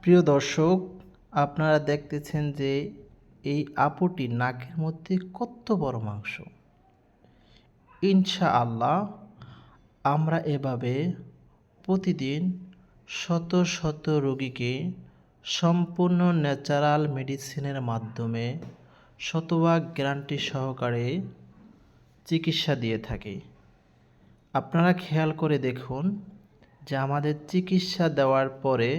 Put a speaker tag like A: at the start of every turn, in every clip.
A: প্রিয় দর্শক, আপনারা দেখতেছেন যে এই আপুটির নাকের মধ্যে কত বড় মাংস। ইনশাআল্লাহ আমরা এভাবে প্রতিদিন শত শত রোগীকে সম্পূর্ণ ন্যাচারাল মেডিসিনের মাধ্যমে শতভাগ গ্যারান্টি সহকারে চিকিৎসা দিয়ে থাকি। আপনারা খেয়াল করে দেখুন যে আমাদের চিকিৎসা দেওয়ার পরে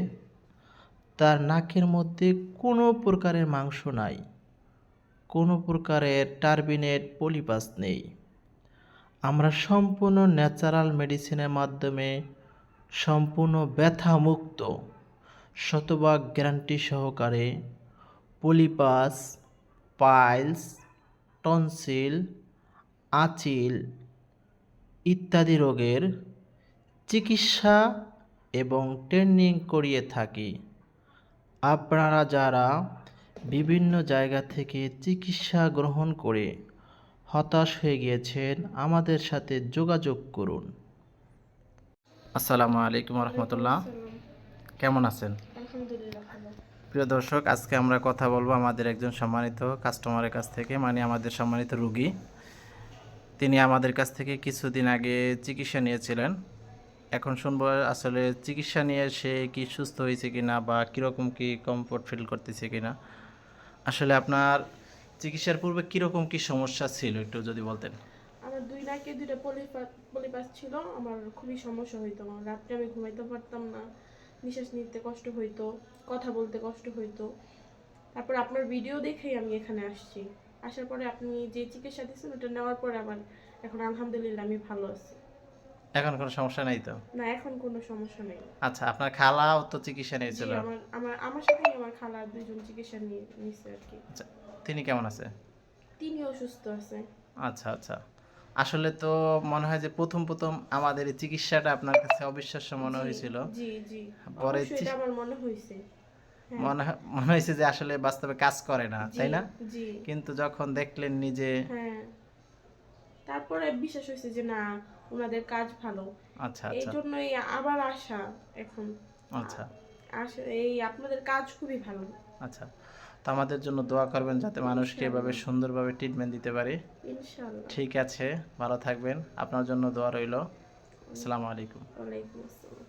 A: তার নাকের মধ্যে কোনো প্রকারের মাংস নাই, কোনো প্রকারের টার্বিনেট পলিপাস নেই। আমরা সম্পূর্ণ ন্যাচারাল মেডিসিনের মাধ্যমে সম্পূর্ণ ব্যথামুক্ত শতভাগ গ্যারান্টি সহকারে পলিপাস, পাইলস, টনসিল, আঁচিল ইত্যাদি রোগের চিকিৎসা এবং ট্রেনিং করিয়ে থাকি। আপনারা যারা বিভিন্ন জায়গা থেকে চিকিৎসা গ্রহণ করে হতাশ হয়ে গিয়েছেন, আমাদের সাথে যোগাযোগ করুন। আসসালামু আলাইকুম রহমতুল্লাহ। কেমন আছেন?
B: আলহামদুলিল্লাহ ভালো।
A: প্রিয় দর্শক, আজকে আমরা কথা বলবো আমাদের একজন সম্মানিত কাস্টমারের কাছ থেকে, মানে আমাদের সম্মানিত রোগী। তিনি আমাদের কাছ থেকে কিছুদিন আগে চিকিৎসা নিয়েছিলেন। এখন শুনবো আসলে চিকিৎসা নিয়ে সে কি সুস্থ হয়েছে কিনা বা কীরকম কি কমফোর্ট ফিল করতেছে কিনা। আসলে আপনার চিকিৎসার পূর্বে কীরকম কি সমস্যা ছিল একটু যদি বলতেন।
B: আমার দুই নাকে দুইটা পলিপাস ছিল। আমার খুবই সমস্যা হইতো। আমার রাত্রে আমি ঘুমাইতে পারতাম না, নিঃশ্বাস নিতে কষ্ট হইতো, কথা বলতে কষ্ট হইতো। তারপর আপনার ভিডিও দেখেই আমি এখানে আসছি। আসার পরে আপনি যে চিকিৎসা দিচ্ছেন ওটা নেওয়ার পরে আমার এখন আলহামদুলিল্লাহ আমি ভালো আছি।
A: এখন কোনো সমস্যা নাই তো?
B: না, এখন কোনো সমস্যা নেই।
A: আচ্ছা, আপনার খালাও তো চিকিৎসা
B: জি,
A: নিয়েছিল?
B: আমার আমার আমার সাথেই আমার খালা দুইজন চিকিৎসা নিচ্ছে আর কি।
A: আচ্ছা, তিনি কেমন আছে?
B: তিনিও সুস্থ আছে।
A: আচ্ছা আচ্ছা। আসলে তো মনে হয় যে প্রথম প্রথম আমাদের এই চিকিৎসাটা আপনার কাছে অবিশ্বাস্য মনে
B: জি
A: হয়েছিল।
B: জি জি,
A: পরে
B: অবশ্যই এটা আমার মনে হয়েছে। হ্যাঁ,
A: মনে হয়েছে যে আসলে বাস্তবে কাজ করে না,
B: জি
A: তাই না?
B: জি,
A: কিন্তু যখন দেখলেন নিজে।
B: হ্যাঁ, তারপরে বিশ্বাস হয়েছে যে না, ওনাদের কাজ ভালো।
A: আচ্ছা
B: এই
A: আচ্ছা
B: জন্যই আবার আসা এখন।
A: আচ্ছা
B: এই আপনাদের কাজ খুবই ভালো।
A: আচ্ছা। তো আমাদের জন্য দোয়া করবেন যাতে মানুষকে এভাবে
B: ইনশাআল্লাহ।
A: সুন্দরভাবে ট্রিটমেন্ট দিতে পারি।
B: ইনশাআল্লাহ।
A: ঠিক আছে, ভালো থাকবেন। আপনার জন্য দোয়া রইল। আসসালামু আলাইকুম।
B: ওয়ালাইকুম আসসালাম।